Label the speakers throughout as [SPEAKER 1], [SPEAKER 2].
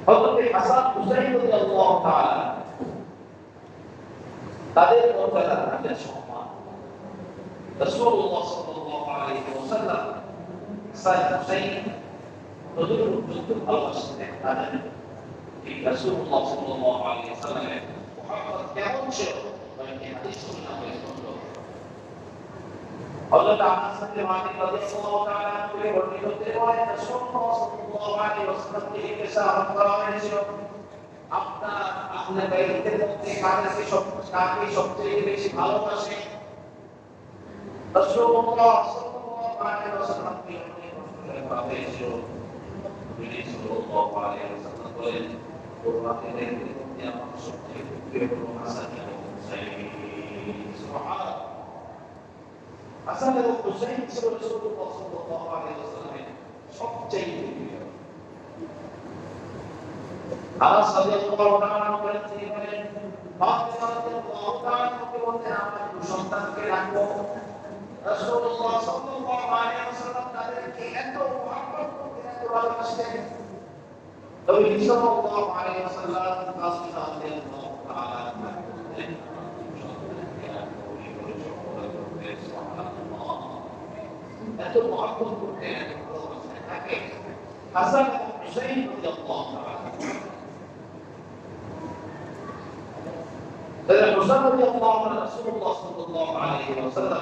[SPEAKER 1] হযরত হাসান হুসাইন রাদিয়াল্লাহু তাআলা তাদের মর্যাদা তাদের সম্মান রাসূলুল্লাহ সাল্লাল্লাহু আলাইহি ওয়াসাল্লাম হাসান হুসাইন তাদের পর্যন্ত ভালোবাসতেন তাদের এই রাসূলুল্লাহ সাল্লাল্লাহু আলাইহি ওয়াসাল্লামের মুহাব্বত কেমন ছিল এই হাদিস শুনলাম হযরত আনাস বিন মালিক রাদিয়াল্লাহু তাআলা থেকে বর্ণিত রিওয়ায়াত রাসূলুল্লাহ সাল্লাল্লাহু আলাইহি ওয়াসাল্লাম থেকে ইরশাদ করা হয়েছিল আপনার আহলে বাইতের মধ্যে কাকে সবচেয়ে বেশি ভালোবাসে রাসূলুল্লাহ সাল্লাল্লাহু আলাইহি ওয়াসাল্লাম কে করা হয়েছিল তিনি সাল্লাল্লাহু আলাইহি ওয়াসাল্লাম বলেন কুরআনের মধ্যে আমার সবচেয়ে প্রিয় হলো হাসান এবং হুসাইন সুবহানাল্লাহ হাসান এবং হুসাইন ছিল রাসূলুল্লাহ সাল্লাল্লাহু আলাইহি ওয়াসাল্লামের সবচেয়ে প্রিয় আনাস রাদিয়াল্লাহু তাআলা বলেন তিনি বলেন ফাতিমা রাদিয়াল্লাহু তাআলা কে বলতেন আমার দুই সন্তানকে রাখবো রাসূলুল্লাহ সাল্লাল্লাহু আলাইহি ওয়াসাল্লাম তাদেরকে এত মহব্বত করতেন এত ভালোবাসতেন নবী সাল্লাল্লাহু আলাইহি ওয়াসাল্লাম ফাতিমা রাদিয়াল্লাহু তাআলা এত মহব্বত করতেন এত ভালোবাসতেন তাকে হাসান এবং হুসাইন রাদিয়াল্লাহু তাআলা dan Rasulullah Rasulullah sallallahu alaihi wasallam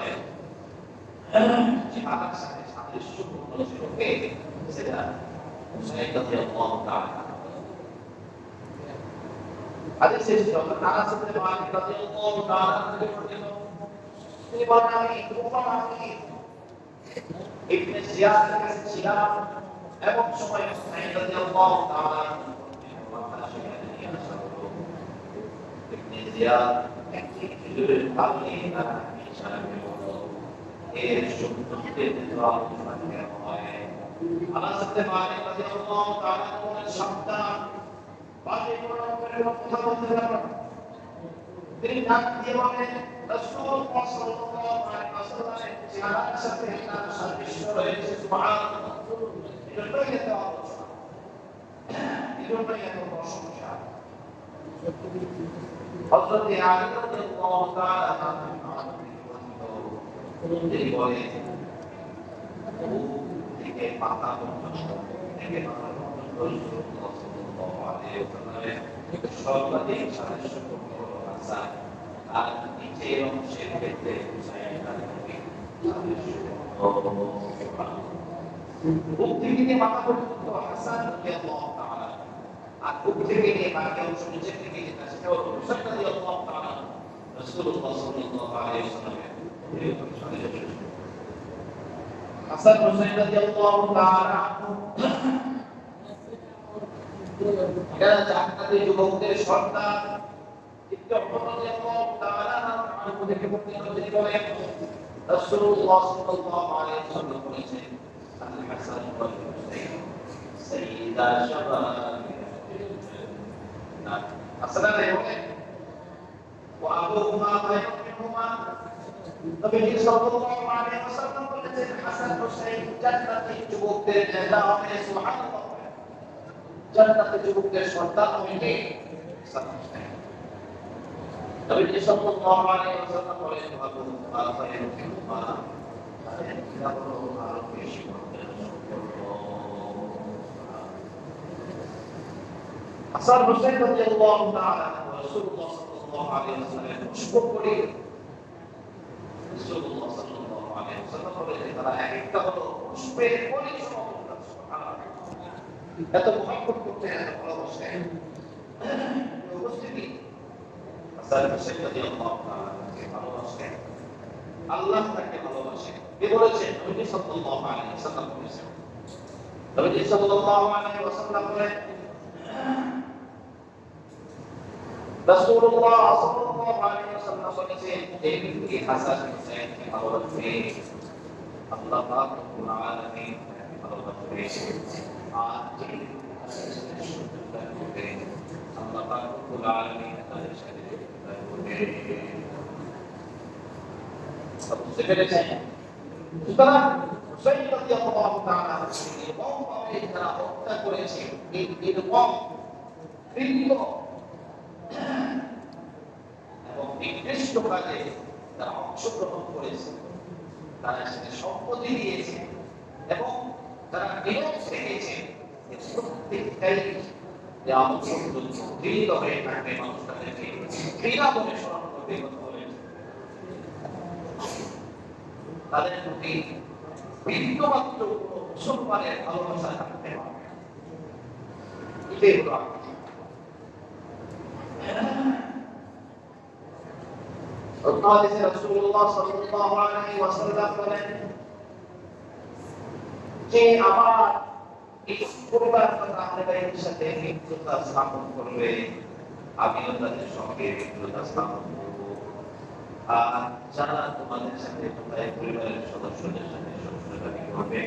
[SPEAKER 1] jika sampai syukur bersyukur sedang saya radhiyallahu taala ada sesuatu karena seperti Malik radhiyallahu taala ini barang upamaki Ibn Ziyad al-Silam এবং সময় saya radhiyallahu taala Ziyad একটি public হিসাবে এর সম্পত্তি দেওয়া হয় আল্লাহ সাথে মালিক রাদিয়াল্লাহু তাআলা কোন সন্তান বাজে করে কথা বলতে পারেন তিনি ডাক দিয়ে বলেন রাসূলুল্লাহ সাল্লাল্লাহু আলাইহি ওয়াসাল্লামের চেহারার সাথে তার সাদৃশ্য রয়েছে সুবহানাল্লাহ এটাই এত আলোচনা এটাই এত প্রশংসা হযরত আলী রাদিয়াল্লাহু তাআলা তিনি বলেন থেকে পাতা পর্যন্ত থেকে পাতা পর্যন্ত রাসূলুল্লাহ সাল্লাল্লাহু আলাইহি ওয়াসাল্লামের সর্বাধিক সাদৃশ্য হলো হাসান আর নিচের অংশের ক্ষেত্রে হুসাইন রাদিয়াল্লাহু বুক থেকে মাথা পর্যন্ত হাসান রাদিয়াল্লাহু তাআলা আর বুক থেকে নিয়ে বাকি অংশ নিচে থেকে যেটা সেটা হলো হুসাইন রাদিয়াল্লাহু তাআলা রাসূলুল্লাহ সাল্লাল্লাহু আলাইহি ওয়াসাল্লামের হাসান হুসাইন রাদিয়াল্লাহু তাআলা এরা জান্নাতে যুবকদের সর্দার ইত্তেফাক রাদিয়াল্লাহু তাআলা আনহু থেকে বর্ণিত তিনি বলেন রাসূলুল্লাহ সাল্লাল্লাহু আলাইহি ওয়াসাল্লাম বলেছেন আল হাসান ওয়াল হুসাইন সাইয়্যিদা শাবাবিল জান্নাহ হাসান বলেন ওয়া আবুহুমা খায়রুম মিনহুমা নবী সাল্লাল্লাহু আলাইহি ওয়াসাল্লাম বলেছেন হাসান হুসাইন জান্নাতের যুবকদের নেতা হবে সুবহানাল্লাহ জান্নাতের যুবকদের সর্দার হবে নবী সাল্লাল্লাহু আলাইহি ওয়াসাল্লাম বলেন আবুহুমা খায়রুম মিনহুমা হাসান হুসাইন রাদিয়াল্লাহু তাআলা রাসূলুল্লাহ সাল্লাল্লাহু আলাইহি ওয়াসাল্লাম খুশবু করে রাসূলুল্লাহ সাল্লাল্লাহু আলাইহি ওয়াসাল্লাম বলেন তারা একটা হলো পুষ্পের পরিচয় সুবহানাল্লাহ এত মহব্বত করতে এত ভালোবাসেন উপস্থিতি হাসান হুসাইন রাদিয়াল্লাহু তাআলা কে ভালোবাসেন আল্লাহ তাকে ভালোবাসেন কে বলেছেন নবী সাল্লাল্লাহু আলাইহি ওয়াসাল্লাম বলেছেন নবী সাল্লাল্লাহু আলাইহি ওয়াসাল্লাম বলেন রাসূলুল্লাহ সাল্লাল্লাহু আলাইহি ওয়াসাল্লাম বলেছেন যে ব্যক্তি হাসান হুসাইনকে ভালোবাসবে আল্লাহ পাক রব্বুল আলামিন ভালোবাসবে আর যে আল্লাহ পাক রব্বুল আলামিন তাদের সাথে করবে বুঝতে পেরেছেন সুতরাং হুসাইন রাদিয়াল্লাহু তাআলা এবং তারা হত্যা করেছে এই নির্মম বৃত্ত এবং নির্দিষ্ট কাজে তারা অংশগ্রহণ করেছে, তারা সেখানে সম্পত্তি দিয়েছে এবং তারা নিয়োগ থেকেছে, প্রত্যেকটাই যে আমার গৃহীত হয়ে থাকবে, মানুষ তাদেরকে ক্রীড়া বলে স্মরণ করবে, তাদের প্রতি বিন্দুমাত্র কোনো মুসলমানের ভালোবাসা থাকতে হবে। এটাই হলো রাসূলুল্লাহ সাল্লাল্লাহু আলাইহি ওয়াসাল্লাম বলেন যে আমার এই পরিবার আহলে বাইতের সাথে মিত্রতা স্থাপন করবে, আমিও তাদের সঙ্গে মিত্রতা স্থাপন করব। আর যারা তোমাদের সাথে তোমাদের পরিবারের সদস্যদের সাথে শত্রুতামি করবে,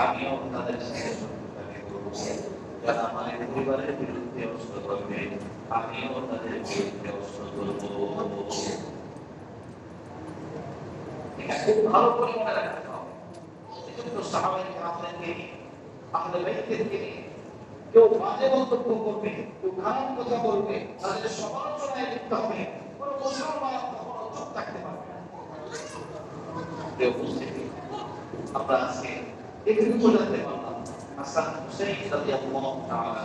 [SPEAKER 1] আমিও তাদের সাথে শত্রুতামি করব। যারা আমার পরিবারের বিরুদ্ধে অস্ত্র করবে, আমিও তাদের বিরুদ্ধে অস্ত্র করব। খুব ভালো করে মনে রাখতে হবে। এজন্য সাহাবায়ে কেরামদেরকে আহলে বাইতদেরকে কেউ বাজে মন্তব্য করবে, কেউ খারাপ কথা বলবে, তাদের সমালোচনায় লিপ্ত হবে, কোনো মুসলমান কখনো চুপ থাকতে পারবে না। প্রিয় উপস্থিতি, আমরা আজকে এখানে বোঝাতে পারলাম হাসান হুসাইন রাদিয়াল্লাহু তাআলা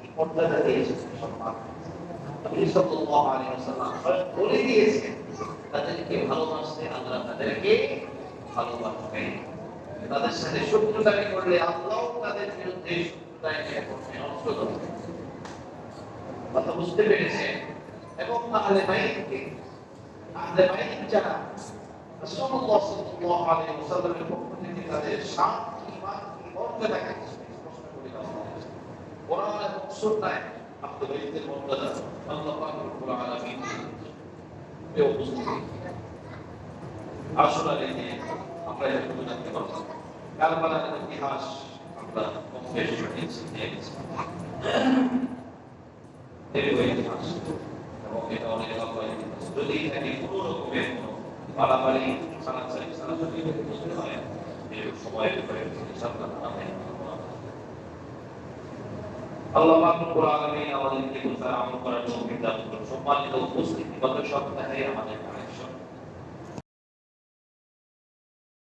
[SPEAKER 1] এই মর্যাদা দিয়েছেন, সম্মান নবী সাল্লাল্লাহু আলাইহি ওয়াসাল্লাম বলে দিয়েছেন, তাদেরকে ভালোবাসতে আল্লাহ তাদেরকে ভালোবাসবেন। তাদের সাথে শত্রুতামি করলে আল্লাহ তাদের বিরুদ্ধে শত্রুতায় করবেন, অস্ত্র ধরবেন। কথা বুঝতে পেরেছেন? এবং আহলে বাইত যারা রাসূলুল্লাহ সাল্লাল্লাহু আলাইহি ওয়াসাল্লামের পক্ষ থেকে তাদের শান, ঈমান, মর্যাদাকে স্পষ্ট করে দেওয়া হয়েছে। কোরআন এবং সুন্নাহয় আহলে বাইতের মর্যাদা আল্লাহ পাক রব্বুল আলামিন উপস্থিত। আসলে আমরা এরকম জানতে পারলাম কারবালার ইতিহাস, আমরা কম বেশি শুনেছি, ইতিহাস এবং এটা অনেক লম্বা ইতিহাস। যদি এখানে কোনো রকমের কোনো বাড়াবাড়ি সারাসারি বুঝতে হয়, এই সময়ের উপরে আল্লাহ পাক রব্বুল আলামিন আমাদেরকে বুঝার আমল করার তৌফিক দান করুন। সম্মানিত উপস্থিতি, গত সপ্তাহে আমাদের